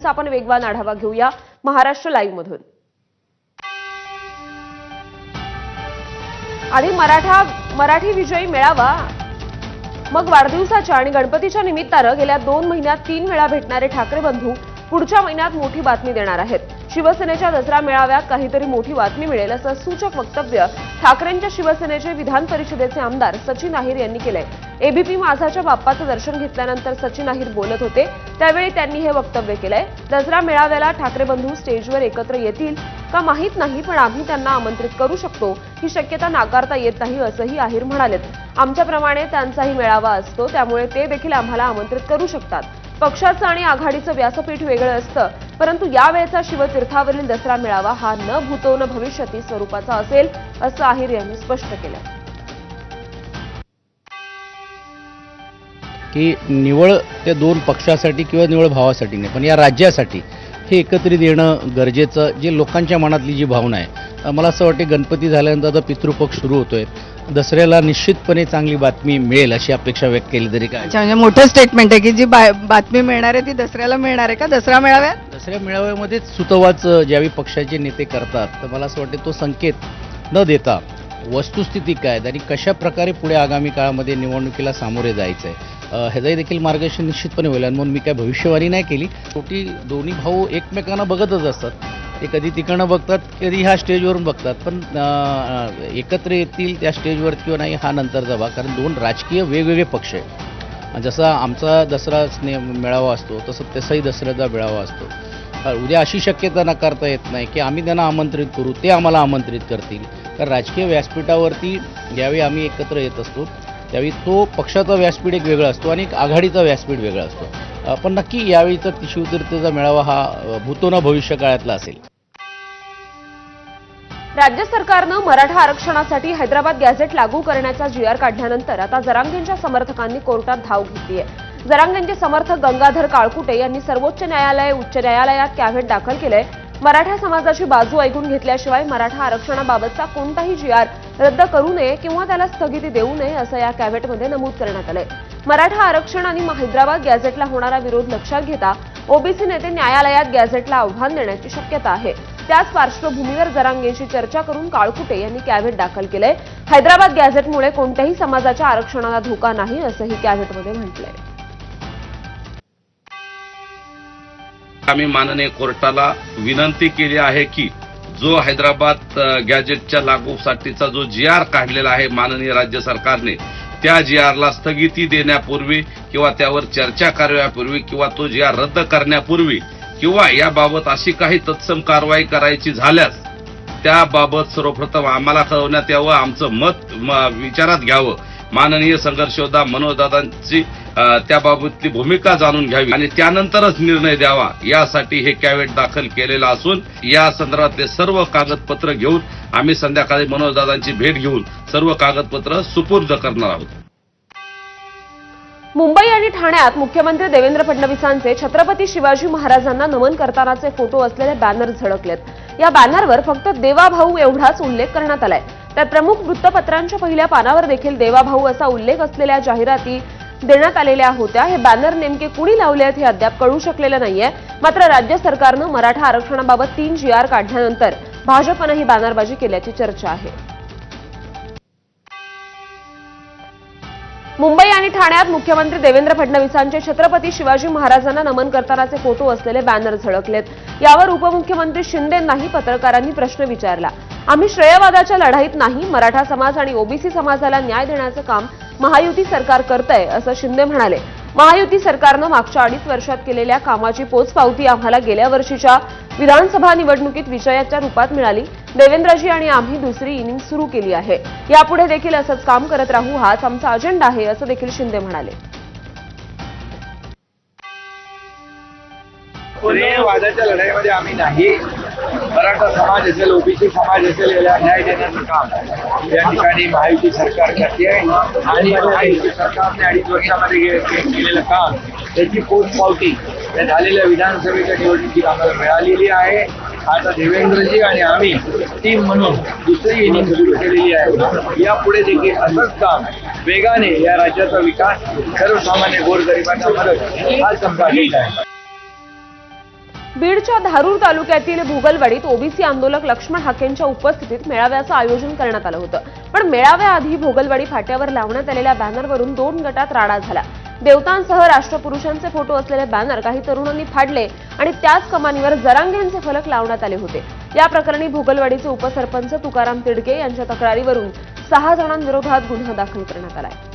आपण वेगवान आढावा घेऊया महाराष्ट्र लाईव्ह मधून। आधी मराठी विजयी मेळावा, मग वाढदिवसाच्या आणि गणपतीच्या निमित्तानं गेल्या 2 महिन्यात 3 वेळा भेटणारे ठाकरे बंधू पुढच्या महिन्यात मोठी बातमी देणार आहेत। शिवसेनेच्या दसरा मेळाव्यात काहीतरी मोठी बातमी मिळेल असं सूचक वक्तव्य ठाकरेंच्या शिवसेनेचे विधान परिषदेचे आमदार सचिन अहिर यांनी केलंय। एबीपी माझाच्या बाप्पाचं दर्शन घेतल्यानंतर सचिन अहिर बोलत होते, त्यावेळी त्यांनी हे वक्तव्य केलंय। दसरा मेळाव्याला ठाकरे बंधू स्टेजवर एकत्र येतील का माहित नाही, पण आम्ही त्यांना आमंत्रित करू शकतो, ही शक्यता नाकारता येत नाही असंही अहिर म्हणालेत। आमच्याप्रमाणे त्यांचाही मेळावा असतो, त्यामुळे ते देखील आम्हाला आमंत्रित करू शकतात। पक्षाचं आणि आघाडीचं व्यासपीठ वेगळं असतं, परंतु यावेळचा शिवतीर्थावरील दसरा मेळावा हा न भूतो न भविष्यती स्वरूपाचा असेल असं अहिर यांनी स्पष्ट केलं की निवळ त्या 2 पक्षासाठी किंवा निवळ भावासाठी नाही, पण या राज्यासाठी हे एकत्रित येणं गरजेचं, जे लोकांच्या मनातली जी भावना आहे। मला असं वाटतं गणपती झाल्यानंतर आता पितृपक्ष सुरू होतोय, दसऱ्याला निश्चितपणे चांगली बातमी मिळेल अशी अपेक्षा व्यक्त केली तरी काय? म्हणजे मोठं स्टेटमेंट आहे की जी बातमी मिळणार आहे ती दसऱ्याला मिळणार आहे का? दसरा मेळाव्यात दसऱ्या मेळाव्यामध्येच सुतवाच ज्यावेळी पक्षाचे नेते करतात, तर मला असं वाटतं तो संकेत न देता वस्तुस्थिती काय आणि कशा प्रकारे पुढे आगामी काळामध्ये निवडणुकीला सामोरे जायचं आहे ह्याचाही देखील मार्गदर्शन निश्चितपणे होईल। म्हणून मी काय भविष्यवाणी नाही केली। शेवटी दोन्ही भाऊ एकमेकांना बघतच असतात, ते कधी तिकडनं बघतात, कधी ह्या स्टेजवरून बघतात, पण एकत्र येतील त्या स्टेजवर किंवा नाही हा नंतरचा भाग, कारण 2 राजकीय वेगवेगळे पक्ष आहेत। जसा आमचा दसरा मेळावा असतो तसं तसाही दसऱ्याचा मेळावा असतो। उद्या अशी शक्यता नाकारता येत नाही की आम्ही त्यांना आमंत्रित करू, ते आम्हाला आमंत्रित करतील, कारण राजकीय व्यासपीठावरती ज्यावेळी आम्ही एकत्र येत असतो त्यावेळी तो पक्षाचा व्यासपीठ एक वेगळा असतो आणि एक आघाडीचा व्यासपीठ वेगळा असतो। पण नक्की यावेळीचा शिवतीर्थाचा मेळावा हा भूतो न भविष्य काळातला असेल। राज्य सरकारनं मराठा आरक्षणासाठी हैदराबाद गॅझेट लागू करण्याचा GR काढल्यानंतर आता जरांगेंच्या समर्थकांनी कोर्टात धाव घेतली आहे। जरांगेंचे समर्थक गंगाधर काळकुटे यांनी सर्वोच्च न्यायालय, उच्च न्यायालयात कॅव्हेट दाखल केलंय। मराठा समाजाची बाजू ऐकून घेतल्याशिवाय मराठा आरक्षणाबाबतचा कोणताही GR रद्द करू नये किंवा त्याला स्थगिती देऊ नये असं या कॅव्हेटमध्ये नमूद करण्यात आलंय। मराठा आरक्षण आणि हैदराबाद गॅझेटला होणारा विरोध लक्षात घेता ओबीसी नेते न्यायालयात गॅझेटला आव्हान देण्याची शक्यता आहे। त्याच पार्श्वभूमीवर जरांगेंशी चर्चा करून काळकुटे यांनी कॅव्हेट दाखल केलंय। हैदराबाद गॅझेटमुळे कोणत्याही समाजाच्या आरक्षणाला धोका नाही असंही कॅव्हेटमध्ये म्हटलंय। आम्ही माननीय कोर्टाला विनंती केली आहे की जो हैदराबाद गॅजेटच्या लागूसाठीचा जो GR काढलेला आहे माननीय राज्य सरकारने, त्या GRला स्थगिती देण्यापूर्वी किंवा त्यावर चर्चा करण्यापूर्वी किंवा तो GR रद्द करण्यापूर्वी किंवा याबाबत अशी काही तत्सम कारवाई करायची झाल्यास त्याबाबत सर्वप्रथम आम्हाला कळवण्यात यावं, आमचं मत विचारात घ्यावं। माननीय संघर्ष योद्धा मनोजदादांची त्याबाबतली भूमिका जाणून घ्यावी आणि त्यानंतरच निर्णय द्यावा, यासाठी हे कॅव्हेट दाखल केलेलं असून या संदर्भातले सर्व कागदपत्र घेऊन आम्ही संध्याकाळी मनोजदादांची भेट घेऊन सर्व कागदपत्र सुपूर्द करणार आहोत। मुंबई आणि ठाण्यात मुख्यमंत्री देवेंद्र फडणवीसांचे छत्रपती शिवाजी महाराजांना नमन करतानाचे फोटो असलेले बॅनर झळकलेत। या बॅनरवर फक्त देवाभाऊ एवढाच उल्लेख करण्यात आलाय। तर प्रमुख वृत्तपत्रांच्या पहिल्या पानावर देखील देवाभाऊ असा उल्लेख असलेल्या जाहिराती देण्यात आलेल्या होत्या। हे बॅनर नेमके कुणी लावले आहेत हे अद्याप कळू शकलेलं नाहीये। मात्र राज्य सरकारनं मराठा आरक्षणाबाबत 3 GR काढल्यानंतर भाजपनं ही बॅनरबाजी केल्याची चर्चा आहे। मुंबई आणि ठाण्यात मुख्यमंत्री देवेंद्र फडणवीसांचे छत्रपती शिवाजी महाराजांना नमन करतानाचे फोटो असलेले बॅनर झळकलेत। यावर उपमुख्यमंत्री शिंदेंनाही पत्रकारांनी प्रश्न विचारला। आम्ही श्रेयवादाच्या लढाईत नाही, मराठा समाज आणि ओबीसी समाजाला न्याय देण्याचं काम महायुती सरकार करतंय असं शिंदे म्हणाले। महायुती सरकारनं मागच्या 2.5 वर्षात केलेल्या कामाची पोचपावती आम्हाला गेल्या वर्षीच्या विधानसभा निवडणुकीत विजयाच्या रूपात मिळाली। देवेंद्रजी आणि आम्ही दुसरी इनिंग सुरू केली आहे, यापुढे देखील असंच काम करत राहू, हाच आमचा अजेंडा आहे असं देखील शिंदे म्हणाले। वादाच्या लढाईमध्ये आम्ही नाही, मराठा समाज असेल, ओबीसी समाज असेल, याला न्याय देण्याचं काम या ठिकाणी महायुती सरकार करते आहे आणि महायुती सरकारने 2.5 वर्षामध्ये केलेलं काम त्याची पोचपावती या झालेल्या विधानसभेच्या निवडणुकीत आम्हाला मिळालेली आहे। आता देवेंद्रजी आणि आम्ही टीम म्हणून दुसरी इनिंग सुरू केलेली आहे। यापुढे देखील असंच काम वेगाने या राज्याचा विकास, सर्वसामान्य गोरगरिबांना मदत हाच आमचा अजेंडा आहे। बीडच्या धारूर तालुक्यातील भोगलवाडीत ओबीसी आंदोलक लक्ष्मण हाकेंच्या उपस्थितीत मेळाव्याचं आयोजन करण्यात आलं होतं. पण मेळाव्याआधी भोगलवाडी फाट्यावर लावण्यात आलेल्या बॅनरवरून 2 गटात राडा झाला. देवतांसह राष्ट्रपुरुषांचे फोटो असलेले बॅनर काही तरुणांनी फाडले आणि त्याच कमानीवर जरांगेंचे फलक लावण्यात आले होते. या प्रकरणी भोगलवाडीचे उपसरपंच तुकाराम तिडके यांच्या तक्रारीवरून 6 जणांविरोधात गुन्हा दाखल करण्यात आलाय.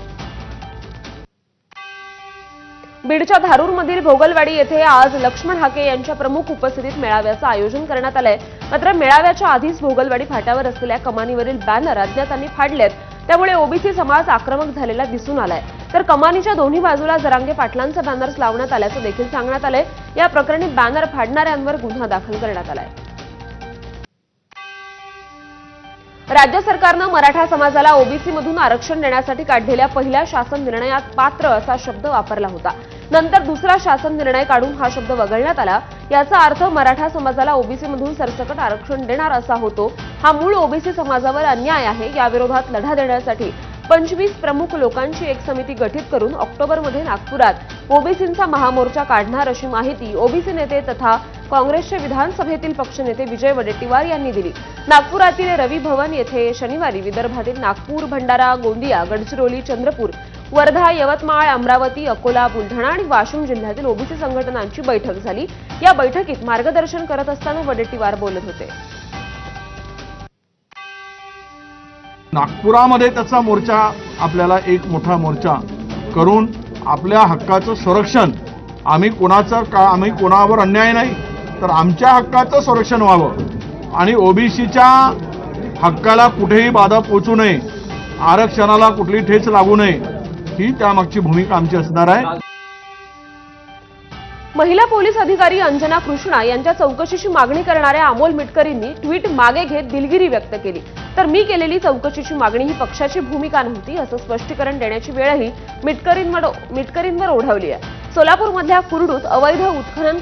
बीडच्या धारूरमधील भोगलवाडी येथे आज लक्ष्मण हाके यांच्या प्रमुख उपस्थितीत मेळाव्याचं आयोजन करण्यात आलंय. मात्र मेळाव्याच्या आधीच भोगलवाडी फाट्यावर असलेल्या कमानीवरील बॅनर अज्ञातांनी फाडलेत. त्यामुळे ओबीसी समाज आक्रमक झालेला दिसून आलाय. तर कमानीच्या दोन्ही बाजूला जरांगे पाटलांचे बॅनर्स लावण्यात आल्याचं देखील सांगण्यात आलंय. या प्रकरणी बॅनर फाडणाऱ्यांवर गुन्हा दाखल करण्यात आलाय. राज्य सरकारनं मराठा समाजाला ओबीसीमधून आरक्षण देण्यासाठी काढलेल्या पहिल्या शासन निर्णयात पात्र असा शब्द वापरला होता. नंतर दुसरा शासन निर्णय काढून हा शब्द वगळण्यात आला. याचा अर्थ मराठा समाजाला ओबीसीमधून सरसकट आरक्षण देणार असा होतो. हा मूळ ओबीसी समाजावर अन्याय आहे. याविरोधात लढा देण्यासाठी 25 प्रमुख लोकांची एक समिती गठीत करून ऑक्टोबरमध्ये नागपुरात ओबीसींचा महामोर्चा काढणार अशी माहिती ओबीसी नेते तथा काँग्रेसचे विधानसभेतील पक्षनेते विजय वडेट्टीवार यांनी दिली. नागपुरातील रवी भवन येथे शनिवारी विदर्भातील नागपूर, भंडारा, गोंदिया, गडचिरोली, चंद्रपूर, वर्धा, यवतमाळ, अमरावती, अकोला, बुलढाणा आणि वाशिम जिल्ह्यातील ओबीसी संघटनांची बैठक झाली. या बैठकीत मार्गदर्शन करत असताना वडेट्टीवार बोलत होते. नागपुरामध्ये त्याचा मोर्चा, आपल्याला एक मोठा मोर्चा करून आपल्या हक्काचं संरक्षण, आम्ही कोणावर अन्याय नाही तर आमच्या हक्काचं संरक्षण व्हावं आणि ओबीसीच्या हक्काला कुठेही बाधा पोचू नये, आरक्षणाला कुठली ठेच लागू नये, ही त्यामागची भूमिका आमची असणार आहे. महिला पोलीस अधिकारी अंजना कृष्णा यांच्या चौकशीची मागणी करणाऱ्या अमोल मिटकरींनी ट्विट मागे घेत दिलगिरी व्यक्त केली. तर मी केलेली चौकशीची मागणी ही पक्षाची भूमिका नव्हती असं स्पष्टीकरण देण्याची वेळही मिटकरींवर ओढवली आहे. सोलापूरमधल्या कुरडूत अवैध उत्खनन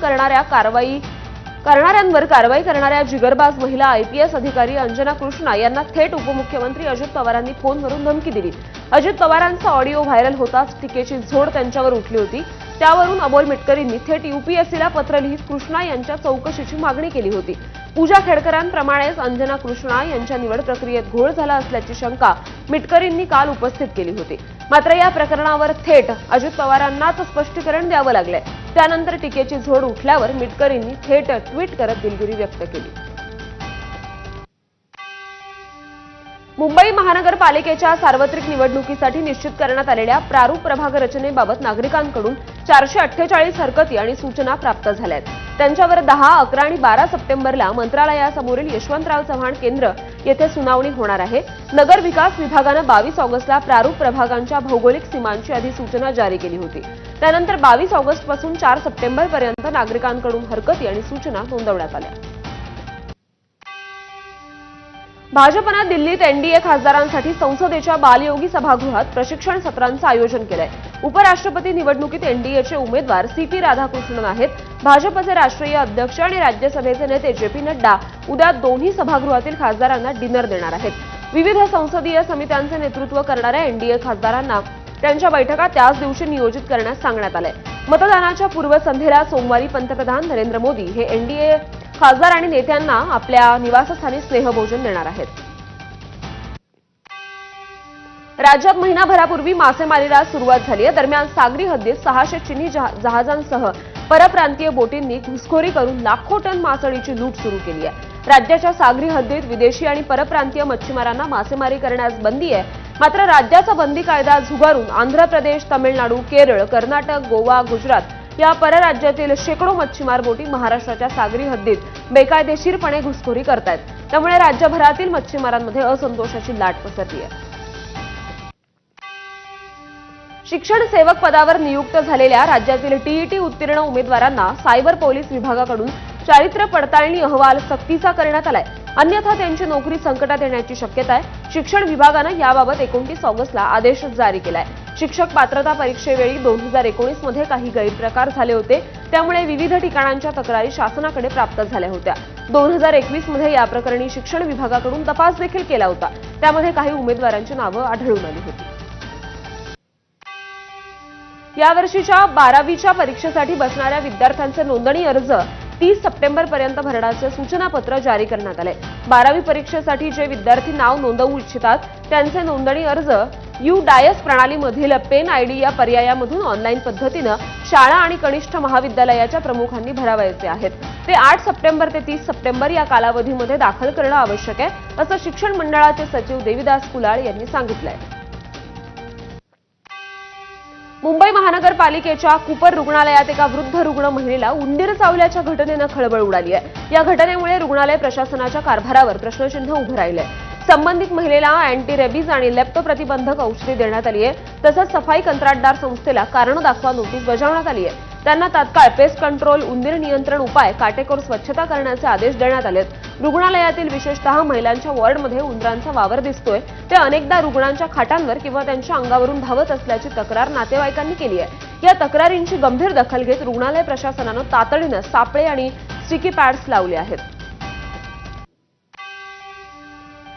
करणाऱ्यांवर कारवाई करणाऱ्या जिगरबाज महिला आयपीएस अधिकारी अंजना कृष्णा यांना थेट उपमुख्यमंत्री अजित पवारांनी फोनवरून धमकी दिली. अजित पवारांचा ऑडिओ व्हायरल होताच टीकेची झोड त्यांच्यावर उठली होती. त्यावरून अमोल मिटकरींनी थेट यूपीएससीला पत्र लिहित कृष्णा यांच्या चौकशीची मागणी केली होती. पूजा खेडकरांप्रमाणेच अंजना कृष्णा यांच्या निवड प्रक्रियेत घोळ झाला असल्याची शंका मिटकरींनी काल उपस्थित केली होती. मात्र या प्रकरणावर थेट अजित पवारांनाच स्पष्टीकरण द्यावं लागलंय. त्यानंतर टीकेची झोड उठल्यावर मिटकरींनी थेट ट्विट करत दिलगिरी व्यक्त केली. मुंबई महानगरपालिकेच्या सार्वत्रिक निवडणुकीसाठी निश्चित करण्यात आलेल्या प्रारूप प्रभाग रचनेबाबत नागरिकांकडून 448 हरकती आणि सूचना प्राप्त झाल्या आहेत. त्यांच्यावर 10, 11 आणि 12 सप्टेंबरला मंत्रालयासमोरील यशवंतराव चव्हाण केंद्र येथे सुनावणी होणार आहे. नगर विकास विभागानं 22 ऑगस्टला प्रारूप प्रभागांच्या भौगोलिक सीमांची अधिसूचना जारी केली होती. त्यानंतर 22 ऑगस्टपासून 4 सप्टेंबरपर्यंत नागरिकांकडून हरकती आणि सूचना नोंदवण्यात आल्या. भाजपनं दिल्लीत एनडीए खासदारांसाठी संसदेच्या बालयोगी सभागृहात प्रशिक्षण सत्रांचं आयोजन केलंय. उपराष्ट्रपती निवडणुकीत एनडीएचे उमेदवार सीपी राधाकृष्णन आहेत. भाजपचे राष्ट्रीय अध्यक्ष आणि राज्यसभेचे नेते जेपी नड्डा उद्या दोन्ही सभागृहातील खासदारांना डिनर देणार आहेत. विविध संसदीय समित्यांचे नेतृत्व करणाऱ्या एनडीए खासदारांना त्यांच्या बैठका त्याच दिवशी नियोजित करण्यास सांगण्यात आलंय. मतदानाच्या पूर्वसंध्येला सोमवारी पंतप्रधान नरेंद्र मोदी हे एनडीए खासदार आणि नेत्यांना आपल्या निवासस्थानी स्नेहभोजन देणार आहेत. राज्यात महिनाभरापूर्वी मासेमारीला सुरुवात झाली आहे. दरम्यान सागरी हद्दीत 600 चिनी जहाजांसह परप्रांतीय बोटींनी घुसखोरी करून लाखो टन मासळीची लूट सुरू केली आहे. राज्याच्या सागरी हद्दीत विदेशी आणि परप्रांतीय मच्छीमारांना मासेमारी करण्यास बंदी आहे. मात्र राज्याचा बंदी कायदा झुगारून आंध्र प्रदेश, तामिळनाडू, केरळ, कर्नाटक, गोवा, गुजरात या परराज्यातील शेकडो मच्छीमार बोटी महाराष्ट्राच्या सागरी हद्दीत बेकायदेशीरपणे घुसखोरी करतायत. त्यामुळे राज्यभरातील मच्छीमारांमध्ये असंतोषाची लाट पसरली आहे. शिक्षण सेवक पदावर नियुक्त झालेल्या राज्यातील टीईटी उत्तीर्ण उमेदवारांना सायबर पोलीस विभागाकडून चारित्र्य पडताळणी अहवाल सक्तीचा करण्यात आलाय. अन्यथा त्यांची नोकरी संकटात येण्याची शक्यता आहे. शिक्षण विभागानं याबाबत 29 ऑगस्टला आदेश जारी केलाय. शिक्षक पात्रता परीक्षेवेळी 2019 मध्ये काही गैरप्रकार झाले होते. त्यामुळे विविध ठिकाणांच्या तक्रारी शासनाकडे प्राप्त झाल्या होत्या. 2021 मध्ये या प्रकरणी शिक्षण विभागाकडून तपास देखील केला होता. त्यामध्ये काही उमेदवारांची नावं आढळून आली होती. यावर्षीच्या 12वीच्या परीक्षेसाठी बसणाऱ्या विद्यार्थ्यांचे नोंदणी अर्ज 30 सप्टेंबरपर्यंत भरण्याचे सूचनापत्र जारी करण्यात आले. 12वी परीक्षेसाठी जे विद्यार्थी नाव नोंदवू इच्छितात त्यांचे नोंदणी अर्ज UDIAS प्रणालीमधील पेन आयडी या पर्यायामधून ऑनलाईन पद्धतीनं शाळा आणि कनिष्ठ महाविद्यालयाच्या प्रमुखांनी भरावायचे आहेत. ते 8 सप्टेंबर ते 30 सप्टेंबर या कालावधीमध्ये दाखल करणं आवश्यक आहे, असं शिक्षण मंडळाचे सचिव देविदास कुलाळ यांनी सांगितलंय. मुंबई महानगरपालिकेच्या कूपर रुग्णालयात एका वृद्ध रुग्ण महिलेला उंदीर चावल्याच्या घटनेनं खळबळ उडाली आहे. या घटनेमुळे रुग्णालय प्रशासनाच्या कारभारावर प्रश्नचिन्ह उभं राहिलंय. संबंधित महिलेला अँटी रेबीज आणि लेप्टो प्रतिबंधक औषधी देण्यात आली आहे. तसंच सफाई कंत्राटदार संस्थेला कारण दाखवा नोटीस बजावण्यात आली आहे. त्यांना तात्काळ पेस्ट कंट्रोल, उंदीर नियंत्रण उपाय, काटेकोर स्वच्छता करण्याचे आदेश देण्यात आलेत. रुग्णालयातील विशेषतः महिलांच्या वॉर्डमध्ये उंदरांचा वावर दिसतोय. ते अनेकदा रुग्णांच्या खाटांवर किंवा त्यांच्या अंगावरून धावत असल्याची तक्रार नातेवाईकांनी केली आहे. या तक्रारींची गंभीर दखल घेत रुग्णालय प्रशासनानं तातडीनं सापळे आणि स्टिकी पॅड्स लावले आहेत.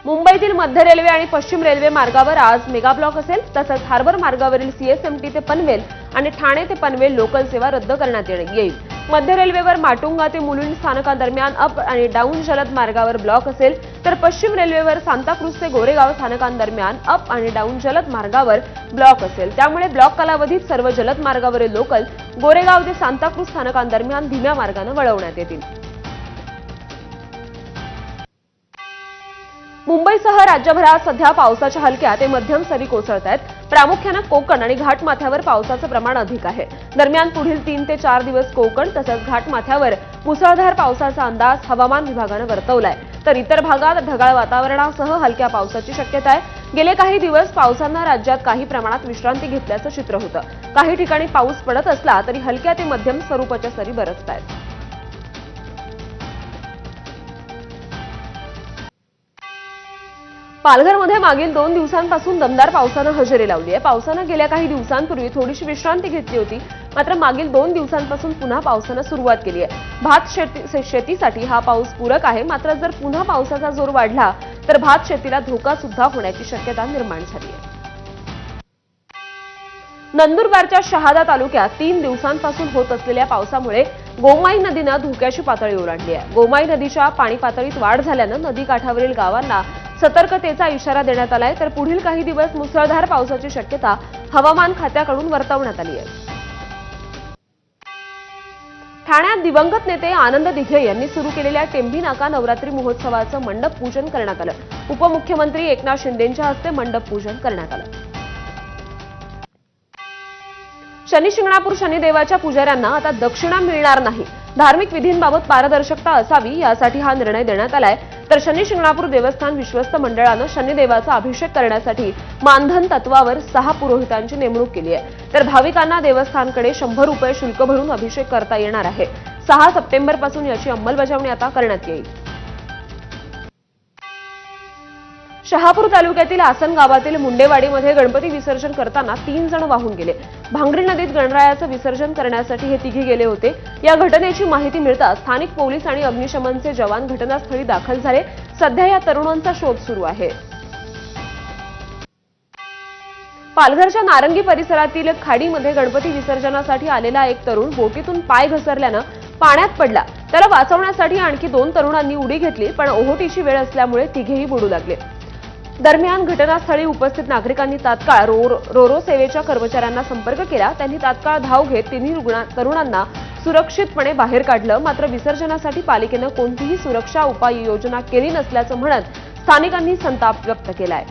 मुंबईतील मध्य रेल्वे आणि पश्चिम रेल्वे मार्गावर आज मेगा ब्लॉक असेल. तसंच हार्बर मार्गावरील CSMT ते पनवेल आणि ठाणे ते पनवेल लोकल सेवा रद्द करण्यात येईल. मध्य रेल्वेवर माटुंगा ते मुलुंड स्थानकांदरम्यान अप आणि डाऊन जलद मार्गावर ब्लॉक असेल, तर पश्चिम रेल्वेवर सांताक्रूज ते गोरेगाव स्थानकांदरम्यान अप आणि डाऊन जलद मार्गावर ब्लॉक असेल. त्यामुळे ब्लॉक कालावधीत सर्व जलद मार्गावरील लोकल गोरेगाव ते सांताक्रूज स्थानकांदरम्यान धीम्या मार्गाने वळवण्यात येतील. मुंबईसह राज्यभरात सध्या पावसाच्या हलक्या ते मध्यम सरी कोसळत आहेत. प्रामुख्यानं कोकण आणि घाटमाथ्यावर पावसाचं प्रमाण अधिक आहे. दरम्यान पुढील 3 ते 4 दिवस कोकण तसंच घाटमाथ्यावर मुसळधार पावसाचा अंदाज हवामान विभागानं वर्तवलाय. तर इतर भागात ढगाळ वातावरणासह हलक्या पावसाची शक्यता आहे. गेले काही दिवस पावसानं राज्यात काही प्रमाणात विश्रांती घेतल्याचं चित्र होतं. काही ठिकाणी पाऊस पडत असला तरी हलक्या ते मध्यम स्वरूपाच्या सरी बरसत आहेत. पालघरमध्ये मागील 2 दिवसांपासून दमदार पावसानं हजेरी लावली आहे. पावसानं गेल्या काही दिवसांपूर्वी थोडीशी विश्रांती घेतली होती, मात्र मागील 2 दिवसांपासून पुन्हा पावसानं सुरुवात केली आहे. भात शेतीसाठी हा पाऊस पूरक आहे. मात्र जर पुन्हा पावसाचा जोर वाढला तर भात शेतीला धोका सुद्धा होण्याची शक्यता निर्माण झाली आहे. नंदुरबारच्या शहादा तालुक्यात 3 दिवसांपासून होत असलेल्या पावसामुळे गोमाई नदीनं धोक्याची पातळी ओलांडली आहे. गोमाई नदीच्या पाणी पातळीत वाढ झाल्यानं नदीकाठावरील गावांना सतर्कतेचा इशारा देण्यात आलाय. तर पुढील काही दिवस मुसळधार पावसाची शक्यता हवामान खात्याकडून वर्तवण्यात आली आहे. ठाण्यात दिवंगत नेते आनंद दिघे यांनी सुरू केलेल्या टेंभी नाका नवरात्री महोत्सवाचं मंडप पूजन करण्यात आलं. उपमुख्यमंत्री एकनाथ शिंदेंच्या हस्ते मंडप पूजन करण्यात आलं. शनी शिंगणापूर शनिदेवाच्या पुजाऱ्यांना आता दक्षिणा मिळणार नाही. धार्मिक विधींबाबत पारदर्शकता असावी यासाठी हा निर्णय देण्यात आलाय. तर शनी शिंगणापूर देवस्थान विश्वस्त मंडळानं शनिदेवाचा अभिषेक करण्यासाठी मानधन तत्वावर 6 पुरोहितांची नेमणूक केली आहे. तर भाविकांना देवस्थानकडे 100 रुपये शुल्क भरून अभिषेक करता येणार आहे. 6 सप्टेंबरपासून याची अंमलबजावणी आता करण्यात येईल. शहापूर तालुक्यातील आसन गावातील मुंडेवाडीमध्ये गणपती विसर्जन करताना 3 जण वाहून गेले. भांगरी नदीत गणरायाचं विसर्जन करण्यासाठी हे तिघे गेले होते. या घटनेची माहिती मिळताच स्थानिक पोलीस आणि अग्निशमनचे जवान घटनास्थळी दाखल झाले. सध्या या तरुणांचा शोध सुरू आहे. पालघरच्या नारंगी परिसरातील खाडीमध्ये गणपती विसर्जनासाठी आलेला एक तरुण बोटीतून पाय घसरल्यानं पाण्यात पडला. त्याला वाचवण्यासाठी आणखी 2 तरुणांनी उडी घेतली, पण ओहोटीची वेळ असल्यामुळे तिघेही बुडू लागले. दरम्यान घटनास्थळी उपस्थित नागरिकांनी तात्काळ रोरो सेवेच्या कर्मचाऱ्यांना संपर्क केला. त्यांनी तात्काळ धाव घेत तिन्ही तरुणांना सुरक्षितपणे बाहेर काढलं. मात्र विसर्जनासाठी पालिकेनं कोणतीही सुरक्षा उपाययोजना केली नसल्याचं म्हणत स्थानिकांनी संताप व्यक्त केलाय.